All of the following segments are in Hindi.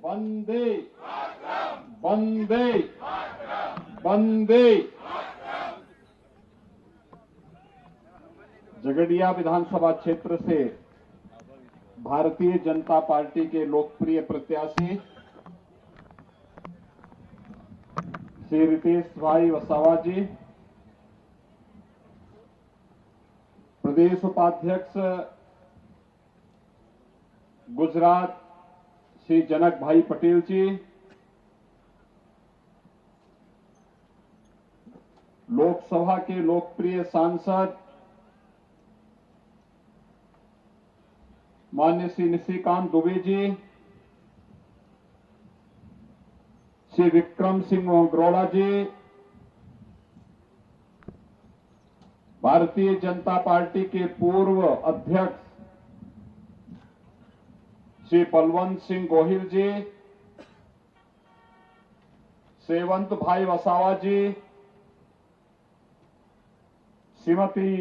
वंदे वंदे वंदे। झगड़िया विधानसभा क्षेत्र से भारतीय जनता पार्टी के लोकप्रिय प्रत्याशी श्री रितेश भाई वसावा जी, प्रदेश उपाध्यक्ष गुजरात श्री जनक भाई पटेल जी, लोकसभा के लोकप्रिय सांसद माननीय श्री निशिकांत दुबे जी, श्री विक्रम सिंह गरोड़ा जी, भारतीय जनता पार्टी के पूर्व अध्यक्ष श्री बलवंत सिंह गोहिल जी, सेवंत भाई वसावा जी, श्रीमती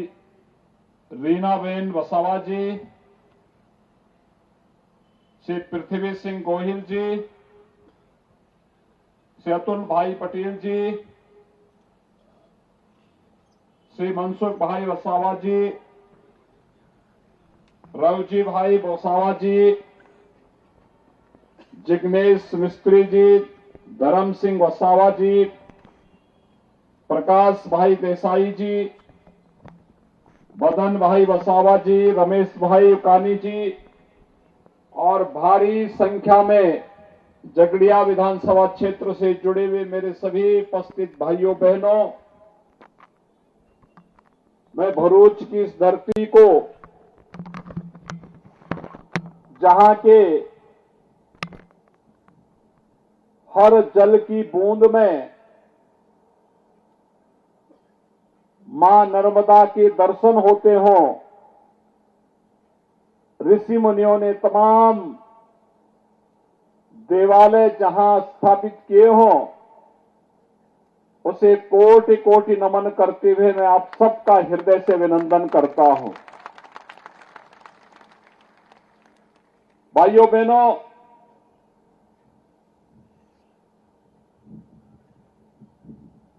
रीनाबेन वसावा जी, श्री पृथ्वी सिंह गोहिल जी, श्री अतुल भाई पटेल जी, श्री मनसुख भाई वसावा जी, रवजी भाई वसावा जी, जिग्नेश मिस्त्री जी, धर्म सिंह वसावा जी, प्रकाश भाई देसाई जी, मदन भाई वसावा जी, रमेश भाई कानी जी और भारी संख्या में झगड़िया विधानसभा क्षेत्र से जुड़े हुए मेरे सभी उपस्थित भाइयों बहनों, मैं भरूच की इस धरती को, जहां के हर जल की बूंद में मां नर्मदा के दर्शन होते हों, ऋषि मुनियों ने तमाम देवालय जहां स्थापित किए हों, उसे कोटि कोटि नमन करते हुए मैं आप सबका हृदय से अभिनंदन करता हूं। भाइयों बहनों,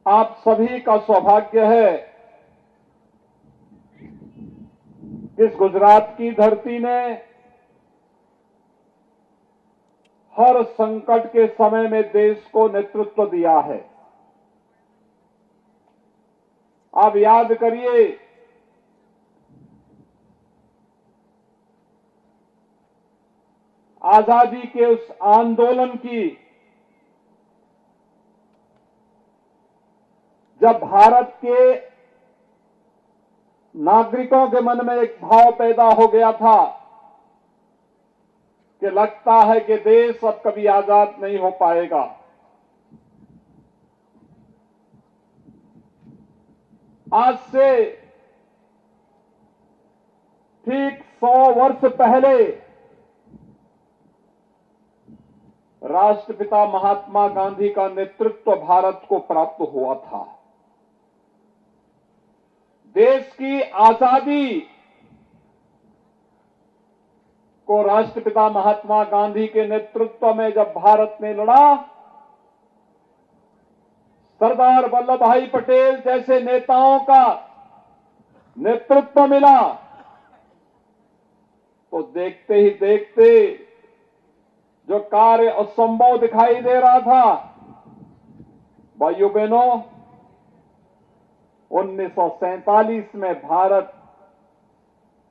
आप सभी का सौभाग्य है इस गुजरात की धरती ने हर संकट के समय में देश को नेतृत्व दिया है। आप याद करिए, आजादी के उस आंदोलन की, जब भारत के नागरिकों के मन में एक भाव पैदा हो गया था कि लगता है कि देश अब कभी आजाद नहीं हो पाएगा। आज से ठीक 100 वर्ष पहले राष्ट्रपिता महात्मा गांधी का नेतृत्व भारत को प्राप्त हुआ था। देश की आजादी को राष्ट्रपिता महात्मा गांधी के नेतृत्व में जब भारत ने लड़ा, सरदार वल्लभ भाई पटेल जैसे नेताओं का नेतृत्व मिला, तो देखते ही देखते जो कार्य असंभव दिखाई दे रहा था, भाइयों बहनों, 1947 में भारत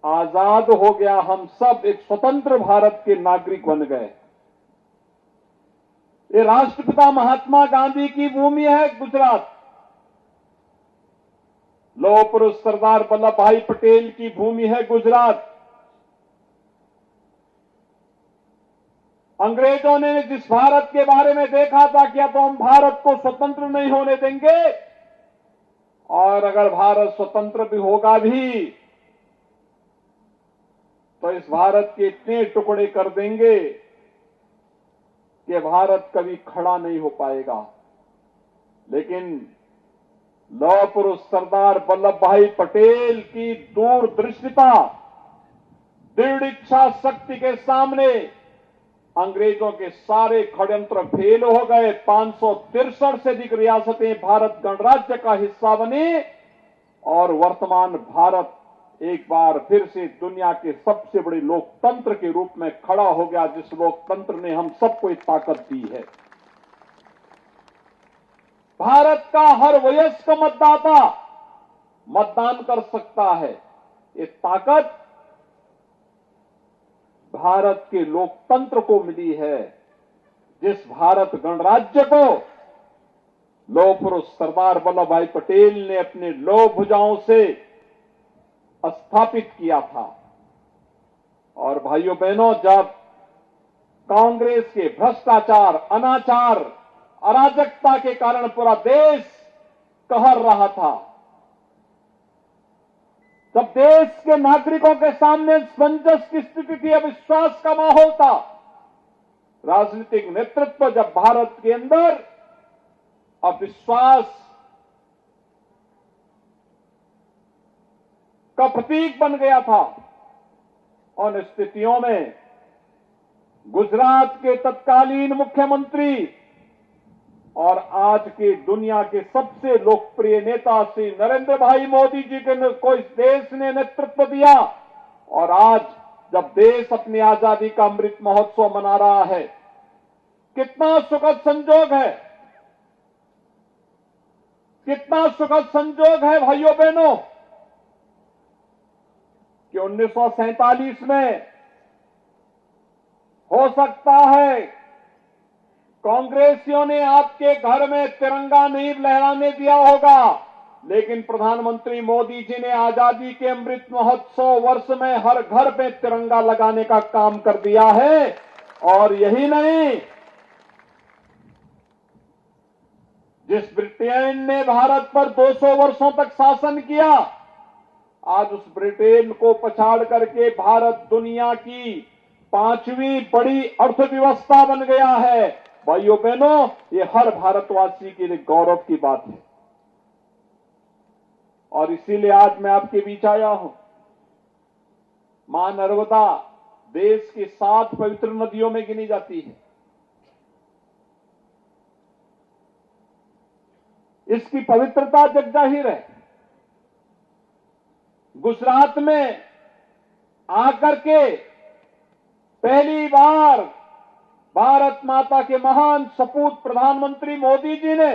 आजाद हो गया। हम सब एक स्वतंत्र भारत के नागरिक बन गए। ये राष्ट्रपिता महात्मा गांधी की भूमि है गुजरात। लौह पुरुष सरदार वल्लभ भाई पटेल की भूमि है गुजरात। अंग्रेजों ने जिस भारत के बारे में देखा था कि अब हम भारत को स्वतंत्र नहीं होने देंगे, और अगर भारत स्वतंत्र भी होगा भी तो इस भारत के इतने टुकड़े कर देंगे कि भारत कभी खड़ा नहीं हो पाएगा। लेकिन लौह पुरुष सरदार वल्लभ भाई पटेल की दूरदृष्टिता, दृढ़ इच्छा शक्ति के सामने अंग्रेजों के सारे षड्यंत्र फेल हो गए। 563 से अधिक रियासतें भारत गणराज्य का हिस्सा बनी और वर्तमान भारत एक बार फिर से दुनिया के सबसे बड़े लोकतंत्र के रूप में खड़ा हो गया, जिस लोकतंत्र ने हम सबको एक ताकत दी है। भारत का हर वयस्क मतदाता मतदान कर सकता है। ये ताकत भारत के लोकतंत्र को मिली है, जिस भारत गणराज्य को लौह पुरुष सरदार वल्लभ भाई पटेल ने अपने लौह भुजाओं से स्थापित किया था। और भाइयों बहनों, जब कांग्रेस के भ्रष्टाचार, अनाचार, अराजकता के कारण पूरा देश कहर रहा था, जब देश के नागरिकों के सामने असमंजस की स्थिति थी, अविश्वास का माहौल था, राजनीतिक नेतृत्व जब भारत के अंदर अविश्वास का प्रतीक बन गया था, उन स्थितियों में गुजरात के तत्कालीन मुख्यमंत्री और आज के दुनिया के सबसे लोकप्रिय नेता श्री नरेंद्र भाई मोदी जी को इस देश ने नेतृत्व दिया। और आज जब देश अपनी आजादी का अमृत महोत्सव मना रहा है, कितना सुखद संजोग है, कितना सुखद संजोग है भाइयों बहनों, कि 1947 में हो सकता है कांग्रेसियों ने आपके घर में तिरंगा नहीं लहराने दिया होगा, लेकिन प्रधानमंत्री मोदी जी ने आजादी के अमृत महोत्सव वर्ष में हर घर में तिरंगा लगाने का काम कर दिया है। और यही नहीं, जिस ब्रिटेन ने भारत पर 200 वर्षों तक शासन किया, आज उस ब्रिटेन को पछाड़ करके भारत दुनिया की 5वीं बड़ी अर्थव्यवस्था बन गया है। भाइयों बहनों, ये हर भारतवासी के लिए गौरव की बात है। और इसीलिए आज मैं आपके बीच आया हूं। मां नर्मदा देश की 7 पवित्र नदियों में गिनी जाती है। इसकी पवित्रता जग जाहिर है। गुजरात में आकर के पहली बार भारत माता के महान सपूत प्रधानमंत्री मोदी जी ने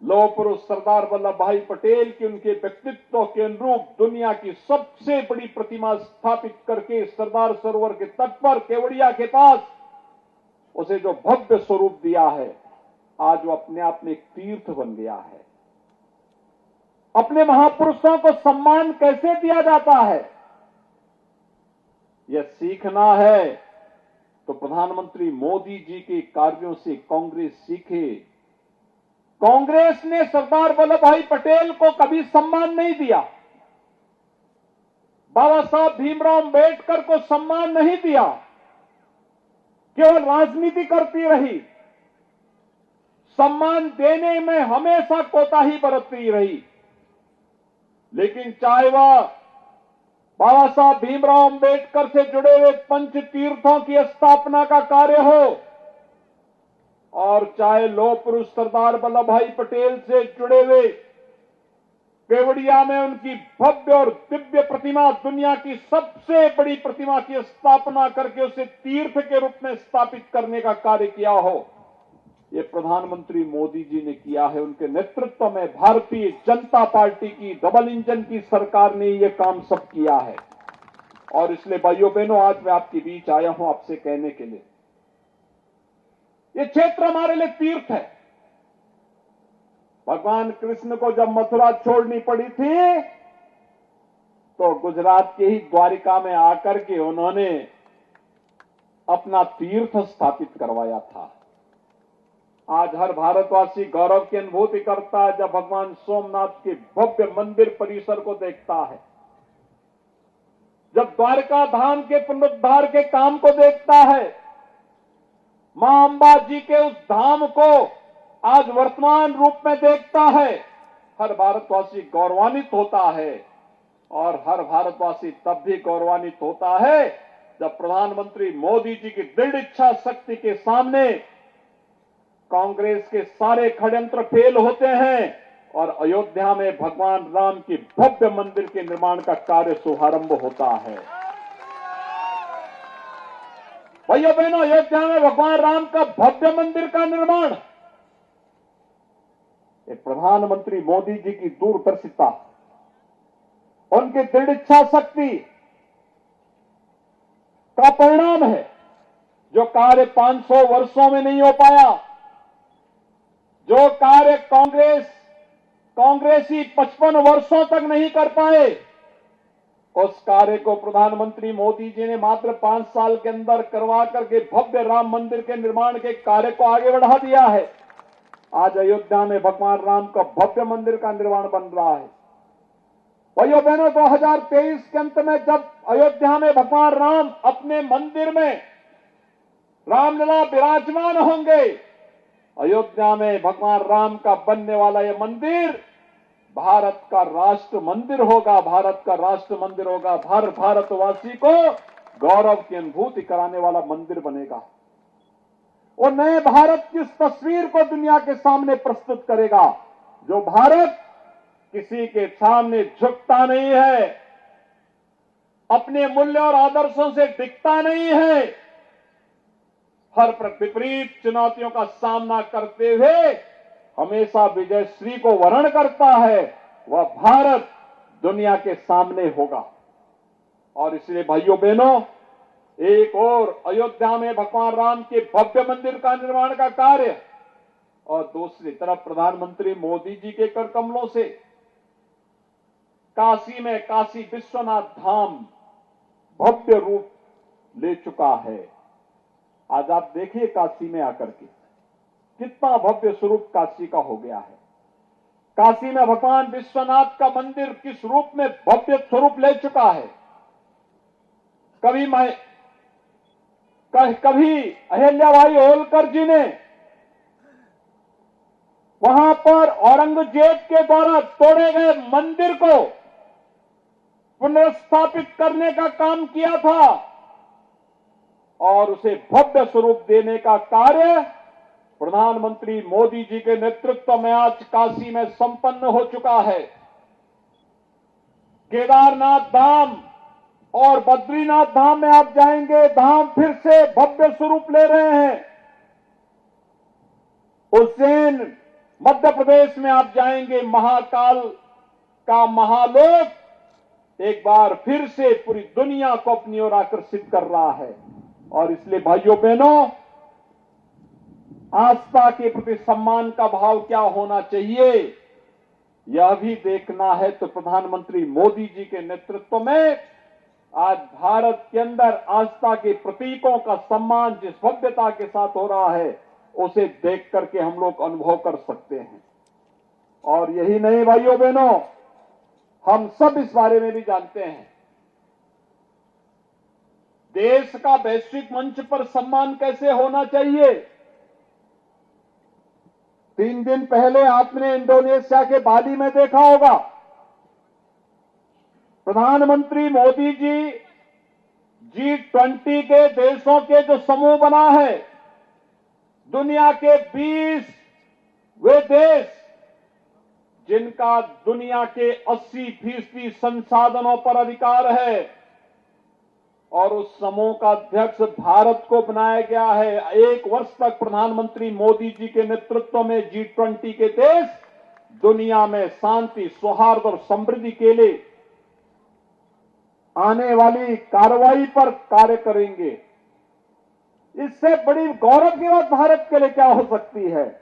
लौह पुरुष सरदार वल्लभ भाई पटेल की उनके व्यक्तित्व के अनुरूप दुनिया की सबसे बड़ी प्रतिमा स्थापित करके सरदार सरोवर के तट पर केवड़िया के पास उसे जो भव्य स्वरूप दिया है, आज वो अपने आप में एक तीर्थ बन गया है। अपने महापुरुषों को सम्मान कैसे दिया जाता है, यह सीखना है तो प्रधानमंत्री मोदी जी के कार्यों से कांग्रेस सीखे। कांग्रेस ने सरदार वल्लभ भाई पटेल को कभी सम्मान नहीं दिया, बाबा साहब भीमराव अंबेडकर को सम्मान नहीं दिया, केवल राजनीति करती रही, सम्मान देने में हमेशा कोताही बरतती रही। लेकिन चाहे वह बाबा साहब भीमराव अंबेडकर से जुड़े हुए पंच तीर्थों की स्थापना का कार्य हो, और चाहे लौह पुरुष सरदार वल्लभ भाई पटेल से जुड़े हुए केवड़िया में उनकी भव्य और दिव्य प्रतिमा, दुनिया की सबसे बड़ी प्रतिमा की स्थापना करके उसे तीर्थ के रूप में स्थापित करने का कार्य किया हो, ये प्रधानमंत्री मोदी जी ने किया है। उनके नेतृत्व में भारतीय जनता पार्टी की डबल इंजन की सरकार ने ये काम सब किया है। और इसलिए भाइयों बहनों, आज मैं आपके बीच आया हूं आपसे कहने के लिए, ये क्षेत्र हमारे लिए तीर्थ है। भगवान कृष्ण को जब मथुरा छोड़नी पड़ी थी, तो गुजरात के ही द्वारिका में आकर के उन्होंने अपना तीर्थ स्थापित करवाया था। आज हर भारतवासी गौरव की अनुभूति करता है जब भगवान सोमनाथ के भव्य मंदिर परिसर को देखता है, जब द्वारका धाम के पुनरुद्धार के काम को देखता है, मां अंबा जी के उस धाम को आज वर्तमान रूप में देखता है, हर भारतवासी गौरवान्वित होता है। और हर भारतवासी तब भी गौरवान्वित होता है जब प्रधानमंत्री मोदी जी की दृढ़ इच्छा शक्ति के सामने कांग्रेस के सारे षड्यंत्र फेल होते हैं और अयोध्या में भगवान राम की भव्य मंदिर के निर्माण का कार्य शुभारंभ होता है। भाइयों बहनों, अयोध्या में भगवान राम का भव्य मंदिर का निर्माण प्रधानमंत्री मोदी जी की दूरदर्शिता, उनकी दृढ़ इच्छा शक्ति का परिणाम है, जो कार्य 500 वर्षों में नहीं हो पाया, जो कार्य कांग्रेसी 55 वर्षों तक नहीं कर पाए, उस कार्य को प्रधानमंत्री मोदी जी ने मात्र 5 साल के अंदर करवा करके भव्य राम मंदिर के निर्माण के कार्य को आगे बढ़ा दिया है। आज अयोध्या में भगवान राम का भव्य मंदिर का निर्माण बन रहा है। भाइयों बहनों, 2023 के अंत में जब अयोध्या में भगवान राम अपने मंदिर में रामलला विराजमान होंगे, अयोध्या में भगवान राम का बनने वाला यह मंदिर भारत का राष्ट्र मंदिर होगा, भारत का राष्ट्र मंदिर होगा। हर भारतवासी को गौरव की अनुभूति कराने वाला मंदिर बनेगा और नए भारत की इस तस्वीर को दुनिया के सामने प्रस्तुत करेगा, जो भारत किसी के सामने झुकता नहीं है, अपने मूल्य और आदर्शों से डिगता नहीं है, हर विपरीत चुनौतियों का सामना करते हुए हमेशा विजयश्री को वर्ण करता है, वह भारत दुनिया के सामने होगा। और इसलिए भाइयों बहनों, एक और अयोध्या में भगवान राम के भव्य मंदिर का निर्माण का कार्य और दूसरी तरफ प्रधानमंत्री मोदी जी के कर कमलों से काशी में काशी विश्वनाथ धाम भव्य रूप ले चुका है। आज आप देखिए काशी में आकर के कितना भव्य स्वरूप काशी का हो गया है। काशी में भगवान विश्वनाथ का मंदिर किस रूप में भव्य स्वरूप ले चुका है। कभी अहिल्याबाई होलकर जी ने वहां पर औरंगजेब के द्वारा तोड़े गए मंदिर को पुनर्स्थापित करने का काम किया था और उसे भव्य स्वरूप देने का कार्य प्रधानमंत्री मोदी जी के नेतृत्व में आज काशी में संपन्न हो चुका है। केदारनाथ धाम और बद्रीनाथ धाम में आप जाएंगे, धाम फिर से भव्य स्वरूप ले रहे हैं। उज्जैन मध्य प्रदेश में आप जाएंगे, महाकाल का महालोक एक बार फिर से पूरी दुनिया को अपनी ओर आकर्षित कर रहा है। और इसलिए भाइयों बहनों, आस्था के प्रति सम्मान का भाव क्या होना चाहिए, यह भी देखना है तो प्रधानमंत्री मोदी जी के नेतृत्व में आज भारत के अंदर आस्था के प्रतीकों का सम्मान जिस भव्यता के साथ हो रहा है, उसे देख करके हम लोग अनुभव कर सकते हैं। और यही नहीं भाइयों बहनों, हम सब इस बारे में भी जानते हैं, देश का वैश्विक मंच पर सम्मान कैसे होना चाहिए। 3 दिन पहले आपने इंडोनेशिया के बाली में देखा होगा, प्रधानमंत्री मोदी जी G20 के देशों के जो समूह बना है, दुनिया के 20 वे देश जिनका दुनिया के 80% संसाधनों पर अधिकार है और उस समूह का अध्यक्ष भारत को बनाया गया है। 1 वर्ष तक प्रधानमंत्री मोदी जी के नेतृत्व में G20 के देश दुनिया में शांति, सौहार्द और समृद्धि के लिए आने वाली कार्रवाई पर कार्य करेंगे। इससे बड़ी गौरव की बात भारत के लिए क्या हो सकती है।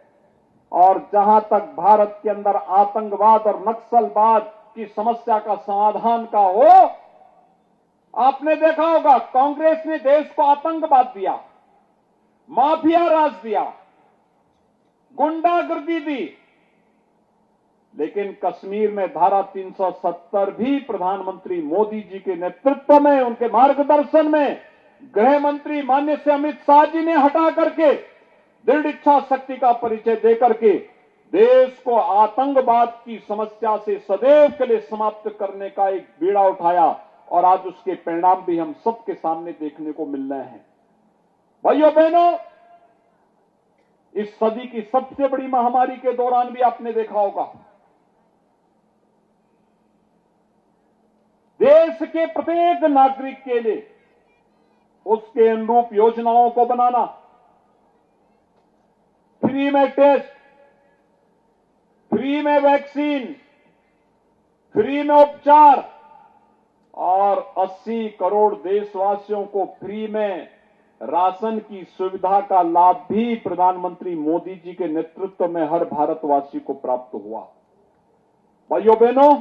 और जहां तक भारत के अंदर आतंकवाद और नक्सलवाद की समस्या का समाधान का हो, आपने देखा होगा कांग्रेस ने देश को आतंकवाद दिया, माफिया राज दिया, गुंडागर्दी दी, लेकिन कश्मीर में धारा 370 भी प्रधानमंत्री मोदी जी के नेतृत्व में, उनके मार्गदर्शन में गृह मंत्री माननीय से अमित शाह जी ने हटा करके दृढ़ इच्छा शक्ति का परिचय देकर के देश को आतंकवाद की समस्या से सदैव के लिए समाप्त करने का एक बीड़ा उठाया और आज उसके परिणाम भी हम सबके सामने देखने को मिल रहे हैं। भाइयों बहनों, इस सदी की सबसे बड़ी महामारी के दौरान भी आपने देखा होगा, देश के प्रत्येक नागरिक के लिए उसके अनुरूप योजनाओं को बनाना, फ्री में टेस्ट, फ्री में वैक्सीन, फ्री में उपचार और 80 करोड़ देशवासियों को फ्री में राशन की सुविधा का लाभ भी प्रधानमंत्री मोदी जी के नेतृत्व में हर भारतवासी को प्राप्त हुआ। भाइयों बहनों,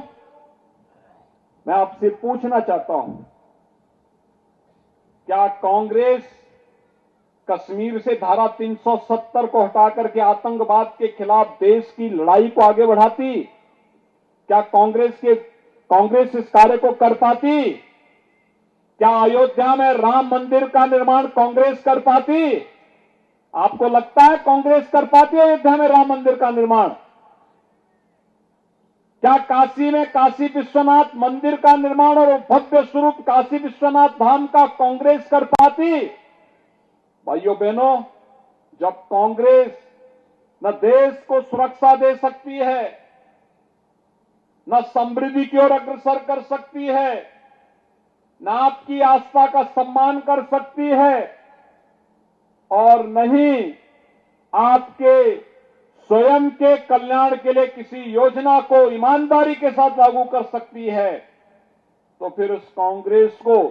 मैं आपसे पूछना चाहता हूं, क्या कांग्रेस कश्मीर से धारा 370 को हटाकर के आतंकवाद के खिलाफ देश की लड़ाई को आगे बढ़ाती? क्या कांग्रेस इस कार्य को कर पाती? क्या अयोध्या में राम मंदिर का निर्माण कांग्रेस कर पाती? आपको लगता है कांग्रेस कर पाती अयोध्या में राम मंदिर का निर्माण? क्या काशी में काशी विश्वनाथ मंदिर का निर्माण और भव्य स्वरूप काशी विश्वनाथ धाम का कांग्रेस कर पाती? भाइयों बहनों, जब कांग्रेस न देश को सुरक्षा दे सकती है, न समृद्धि की ओर अग्रसर कर सकती है, न आपकी आस्था का सम्मान कर सकती है और न ही आपके स्वयं के कल्याण के लिए किसी योजना को ईमानदारी के साथ लागू कर सकती है, तो फिर उस कांग्रेस को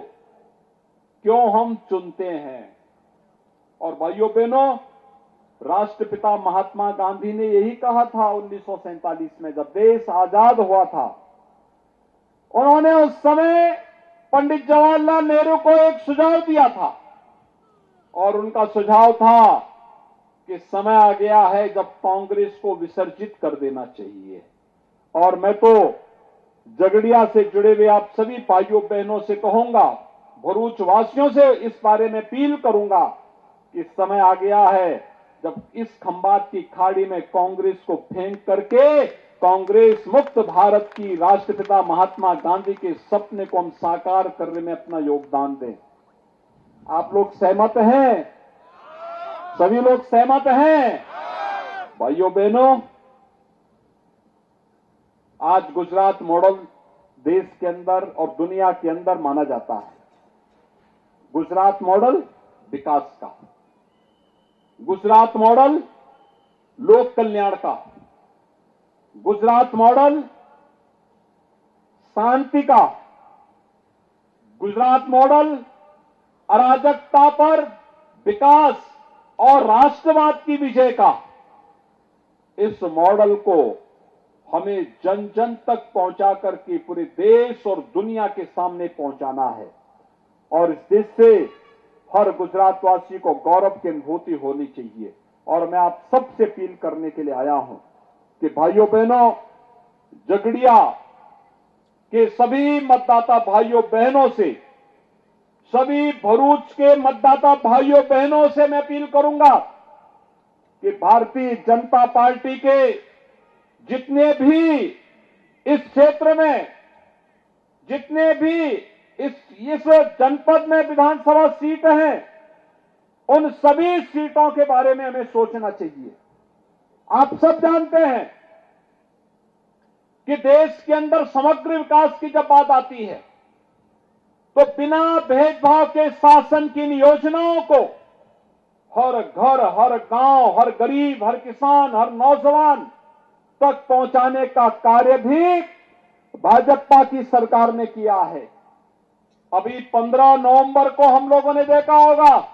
क्यों हम चुनते हैं? और भाइयों बहनों, राष्ट्रपिता महात्मा गांधी ने यही कहा था 1947 में जब देश आजाद हुआ था। उन्होंने उस समय पंडित जवाहरलाल नेहरू को एक सुझाव दिया था और उनका सुझाव था कि समय आ गया है जब कांग्रेस को विसर्जित कर देना चाहिए। और मैं तो झगड़िया से जुड़े हुए आप सभी भाइयों बहनों से कहूंगा, भरूच वासियों से इस बारे में अपील करूंगा कि समय आ गया है जब इस खंबात की खाड़ी में कांग्रेस को फेंक करके कांग्रेस मुक्त भारत की राष्ट्रपिता महात्मा गांधी के सपने को हम साकार करने में अपना योगदान दें। आप लोग सहमत हैं? सभी लोग सहमत हैं? भाइयों बहनों, आज गुजरात मॉडल देश के अंदर और दुनिया के अंदर माना जाता है। गुजरात मॉडल विकास का, गुजरात मॉडल लोक कल्याण का, गुजरात मॉडल शांति का, गुजरात मॉडल अराजकता पर विकास और राष्ट्रवाद की विजय का। इस मॉडल को हमें जन जन तक पहुंचा करके पूरे देश और दुनिया के सामने पहुंचाना है और इस देश से हर गुजरातवासी को गौरव की अनुभूति होनी चाहिए। और मैं आप सबसे अपील करने के लिए आया हूं कि भाइयों बहनों, झगड़िया के सभी मतदाता भाइयों बहनों से, सभी भरूच के मतदाता भाइयों बहनों से मैं अपील करूंगा कि भारतीय जनता पार्टी के जितने भी इस क्षेत्र में, जितने भी इस जनपद में विधानसभा सीट हैं, उन सभी सीटों के बारे में हमें सोचना चाहिए। आप सब जानते हैं कि देश के अंदर समग्र विकास की जब बात आती है तो बिना भेदभाव के शासन की इन योजनाओं को हर घर, हर गांव, हर गरीब, हर किसान, हर नौजवान तक पहुंचाने का कार्य भी भाजपा की सरकार ने किया है। अभी 15 नवंबर को हम लोगों ने देखा होगा,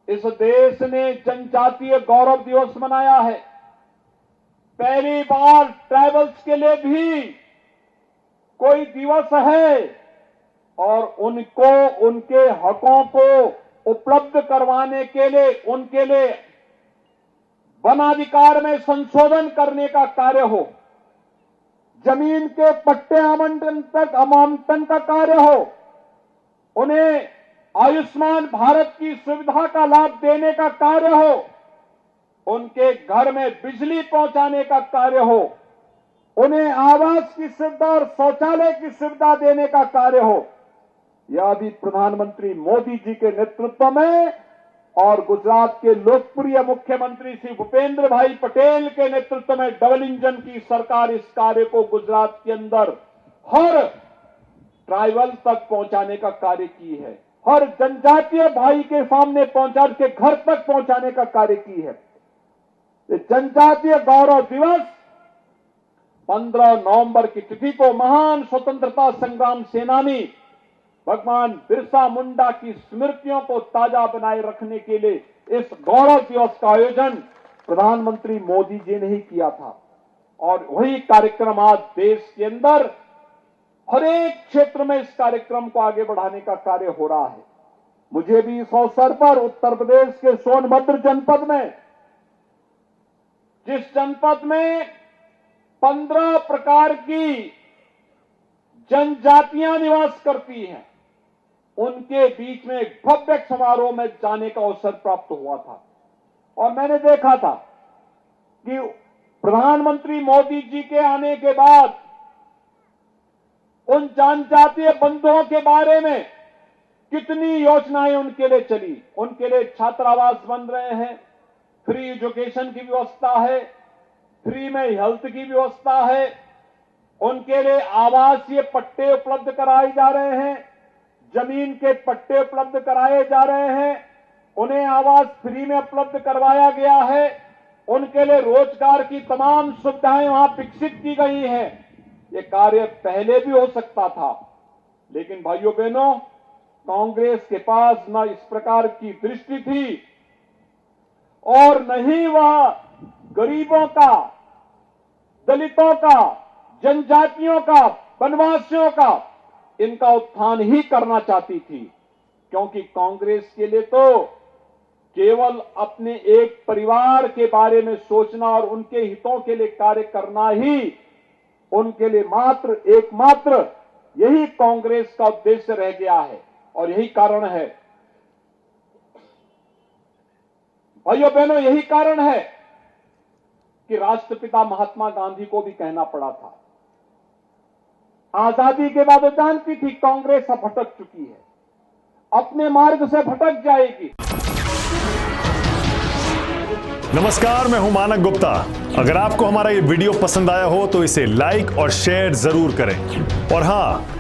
इस देश ने जनजातीय गौरव दिवस मनाया है। पहली बार ट्राइबल्स के लिए भी कोई दिवस है और उनको उनके हकों को उपलब्ध करवाने के लिए, उनके लिए वनाधिकार में संशोधन करने का कार्य हो, जमीन के पट्टे आवंटन का कार्य हो, उन्हें आयुष्मान भारत की सुविधा का लाभ देने का कार्य हो, उनके घर में बिजली पहुंचाने का कार्य हो, उन्हें आवास की सुविधा और शौचालय की सुविधा देने का कार्य हो, यह भी प्रधानमंत्री मोदी जी के नेतृत्व में और गुजरात के लोकप्रिय मुख्यमंत्री श्री भूपेंद्र भाई पटेल के नेतृत्व में डबल इंजन की सरकार इस कार्य को गुजरात के अंदर हर ट्राइबल तक पहुंचाने का कार्य की है, हर जनजातीय भाई के सामने पहुंचा के घर तक पहुंचाने का कार्य की है। ये जनजातीय गौरव दिवस 15 नवंबर की तिथि को महान स्वतंत्रता संग्राम सेनानी भगवान बिरसा मुंडा की स्मृतियों को ताजा बनाए रखने के लिए इस गौरव दिवस का आयोजन प्रधानमंत्री मोदी जी ने ही किया था और वही कार्यक्रम आज देश के अंदर हर एक क्षेत्र में इस कार्यक्रम को आगे बढ़ाने का कार्य हो रहा है। मुझे भी इस अवसर पर उत्तर प्रदेश के सोनभद्र जनपद में, जिस जनपद में 15 प्रकार की जनजातियां निवास करती हैं, उनके बीच में एक भव्य समारोह में जाने का अवसर प्राप्त हुआ था और मैंने देखा था कि प्रधानमंत्री मोदी जी के आने के बाद उन जनजातीय बंधुओं के बारे में कितनी योजनाएं उनके लिए चली। उनके लिए छात्रावास बन रहे हैं, फ्री एजुकेशन की व्यवस्था है, फ्री में हेल्थ की व्यवस्था है, उनके लिए आवासीय पट्टे उपलब्ध कराए जा रहे हैं, जमीन के पट्टे उपलब्ध कराए जा रहे हैं, उन्हें आवास फ्री में उपलब्ध करवाया गया है, उनके लिए रोजगार की तमाम सुविधाएं वहां विकसित की गई हैं। ये कार्य पहले भी हो सकता था, लेकिन भाइयों बहनों, कांग्रेस के पास न इस प्रकार की दृष्टि थी और न ही वह गरीबों का, दलितों का, जनजातियों का, वनवासियों का इनका उत्थान ही करना चाहती थी, क्योंकि कांग्रेस के लिए तो केवल अपने एक परिवार के बारे में सोचना और उनके हितों के लिए कार्य करना ही उनके लिए एकमात्र यही कांग्रेस का उद्देश्य रह गया है। और यही कारण है भाइयों बहनों, यही कारण है कि राष्ट्रपिता महात्मा गांधी को भी कहना पड़ा था, आजादी के बाद वो जानती थी कांग्रेस अब भटक चुकी है, अपने मार्ग से भटक जाएगी। नमस्कार, मैं हूं मानक गुप्ता। अगर आपको हमारा ये वीडियो पसंद आया हो तो इसे लाइक और शेयर जरूर करें और हां,